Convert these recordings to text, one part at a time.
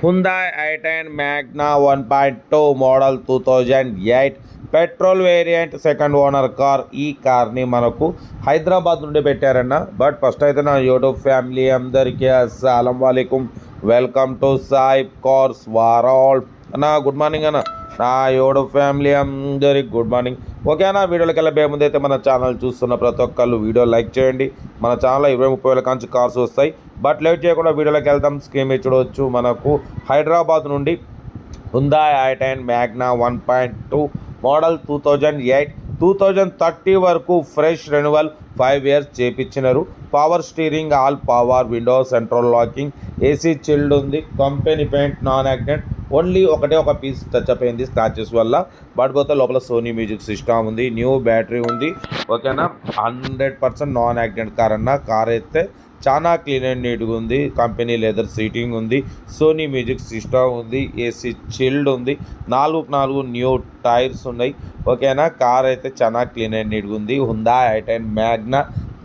Hyundai i10 Magna 1.2 model 2008 petrol variant second owner car. ఈ కార్ని మనకు హైదరాబాద్ నుండి పెట్టారన్న. బట్ ఫస్ట్ అయితే నా యూట్యూబ్ ఫ్యామిలీ అందరికీ అస్సలం వాలేకుమ్, welcome to Sai cars world అన్న. గుడ్ మార్నింగ్ అన్న. నా యూట్యూబ్ ఫ్యామిలీ అందరికి గుడ్ మార్నింగ్. ఓకే అన్న, వీడియోలోకి వెళ్ళే ముందు అయితే మన ఛానల్ చూస్తున్న ప్రతి ఒక్కళ్ళు వీడియో లైక్ చేయండి. మన ఛానల్లో 20-30 వేల కాంచి కార్స్ వస్తాయి. బట్ లేట్ చేయకుండా వీడియోలోకి వెళ్దాం. స్కీమ్ చూడవచ్చు. మనకు హైదరాబాద్ నుండి Hyundai i10 Magna 1.2 మోడల్ 2008 2030 వరకు ఫ్రెష్ రెన్యువల్ 5 ఇయర్స్ చేపించినారు. Power steering, all power window, central locking, AC chilled ఉంది. Company paint, non accident. Only ఒక పీస్ టచ్అప్ అయింది స్క్రాచెస్ వల్ల. బట్ పోతే లోపల సోనీ మ్యూజిక్ సిస్టమ్ ఉంది. న్యూ బ్యాటరీ ఉంది. ఓకేనా, 100% నాన్ యాక్సిడెంట్ కార్ అన్న. కార్ అయితే చాలా క్లీన్ అండ్ నీట్గా ఉంది. కంపెనీ లెదర్ సీటింగ్ ఉంది. సోనీ మ్యూజిక్ సిస్టమ్ ఉంది. ఏసీ చిల్డ్ ఉంది. 4 న్యూ టైర్స్ ఉన్నాయి. ఓకేనా, కార్ అయితే చాలా క్లీన్ అండ్ నీట్గా ఉంది. Hyundai i10 Magna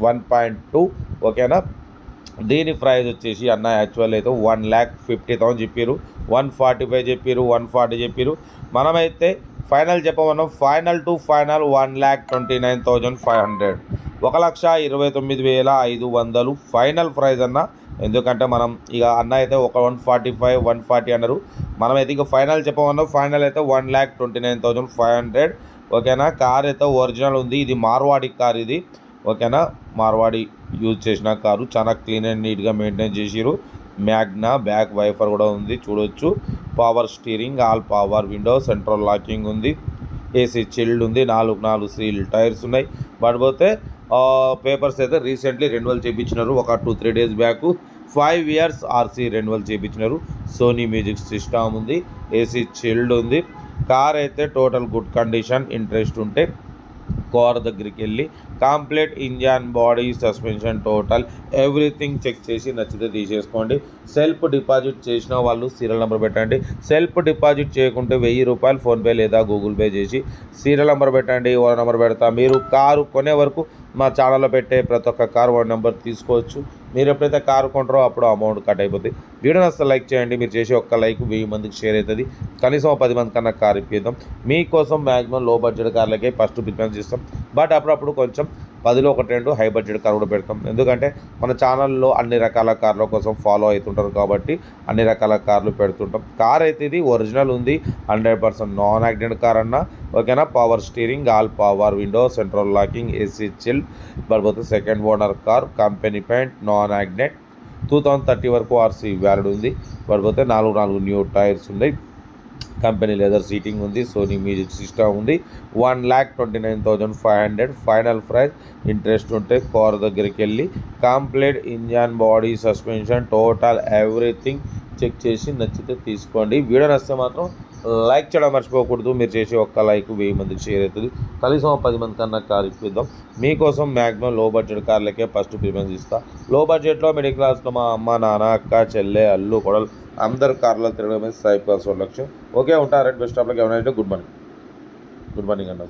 1.2. ఓకేనా, దీని ప్రైస్ వచ్చేసి అన్న యాక్చువల్ అయితే 1,50,000 చెప్పారు. 145 చెప్పారు, 140 చెప్పారు. మనమైతే ఫైనల్ చెప్పమన్నాం. Final to final 1,29,500, 1,29,500 final prize అన్న. ఎందుకంటే మనం ఇక అన్న అయితే 145, 140 అన్నారు. మనమైతే ఇక ఫైనల్ చెప్పమన్నాం. ఫైనల్ అయితే 1,29,500. ఓకేనా, కార్ అయితే ఒరిజినల్ ఉంది. ఇది మార్వాడి కార్ ఇది. ఓకేనా, మార్వాడి యూజ్ చేసిన కారు. చాలా క్లీన్ అండ్ నీట్గా మెయింటైన్ చేసిరు. మ్యాగ్నా బ్యాక్ వైఫర్ కూడా ఉంది చూడొచ్చు. Power steering, all power window, central locking ఉంది. ఏసీ చిల్డ్ ఉంది. 4 సీల్ టైర్స్ ఉన్నాయి. బట్ పోతే పేపర్స్ అయితే రీసెంట్లీ రెన్యువల్ చేయించినారు. ఒక 2-3 days back 5 years RC renewal చేయించినారు. సోనీ మ్యూజిక్ సిస్టమ్ ఉంది. ఏసీ చిల్డ్ ఉంది. కార్ అయితే టోటల్ గుడ్ కండిషన్. ఇంట్రెస్ట్ ఉంటే కార్ దగ్గరికి వెళ్ళి complete engine, body, suspension, total everything check చేసి నచ్చితే తీసేసుకోండి. సెల్ఫ్ డిపాజిట్ చేసిన వాళ్ళు సీరియల్ నెంబర్ పెట్టండి. సెల్ఫ్ డిపాజిట్ చేయకుంటే 1000 రూపాయలు ఫోన్పే లేదా గూగుల్ పే చేసి సీరియల్ నెంబర్ పెట్టండి. ఓనర్ నెంబర్ పెడతా. మీరు కారు కొనే వరకు మా ఛానల్లో పెట్టే ప్రతి ఒక్క కారు ఓనర్ నెంబర్ తీసుకోవచ్చు. మీరు ఎప్పుడైతే కారు కొంటారో అప్పుడు అమౌంట్ కట్ అయిపోతుంది. వీడియో నచ్చితే లైక్ చేయండి. మీరు చేసే ఒక్క లైక్ 1000 మందికి షేర్ అవుతుంది. కనీసం 10 మంది కన్నా కారు ఇప్పిద్దాం. మీకోసం మ్యాక్సిమం లో బడ్జెట్ కార్లకే ఫస్ట్ ప్రిఫరెన్స్ ఇస్తాం. బట్ అప్పుడప్పుడు కొంచెం 10లో 1-2 హై బడ్జెట్ కార్ కూడా పెడతాం. ఎందుకంటే మన ఛానల్లో అన్ని రకాల కార్ల కోసం ఫాలో అవుతుంటారు కాబట్టి అన్ని రకాల కార్లు పెడుతుంటాం. కార్ అయితే ఇది ఒరిజినల్ ఉంది. 100% నాన్ యాక్సిడెంట్ కార్ అన్న. ఓకేనా, power steering, all power window, central locking, AC chill. పడిపోతే second owner car. Company paint, non accident. 2030 వరకు ఆర్సీ వ్యాలిడ్ ఉంది. పడిపోతే 4 న్యూ టైర్స్ ఉన్నాయి. కంపెనీ లెదర్ సీటింగ్ ఉంది. సోనీ మ్యూజిక్ సిస్టమ్ ఉంది. 1,29,500 ఫైనల్ ప్రైస్. ఇంట్రెస్ట్ ఉంటే కార్ దగ్గరికి వెళ్ళి complete engine, body, suspension, total everything check చేసి నచ్చితే తీసుకోండి. వీడియో నచ్చితే మాత్రం లైక్ చేయడం మర్చిపోకూడదు. మీరు చేసే ఒక్క లైక్ 1000 మందికి షేర్ అవుతుంది. కనీసం 10 మంది కన్నా కార్ ఇప్పిద్దాం. మీకోసం మ్యాక్సిమం లో బడ్జెట్ కార్లకే ఫస్ట్ ప్రిఫరెన్స్ ఇస్తా. లో బడ్జెట్లో మిడిల్ క్లాస్లో మా అమ్మ, నాన్న, అక్క, చెల్లె, అల్లు, కొడలు అందరు కార్లో తిరగడమే సాయి కార్స్ లక్ష్యం. ఓకే, ఉంటారండి. Best of luck. ఏమైనా గుడ్ మార్నింగ్ అన్న.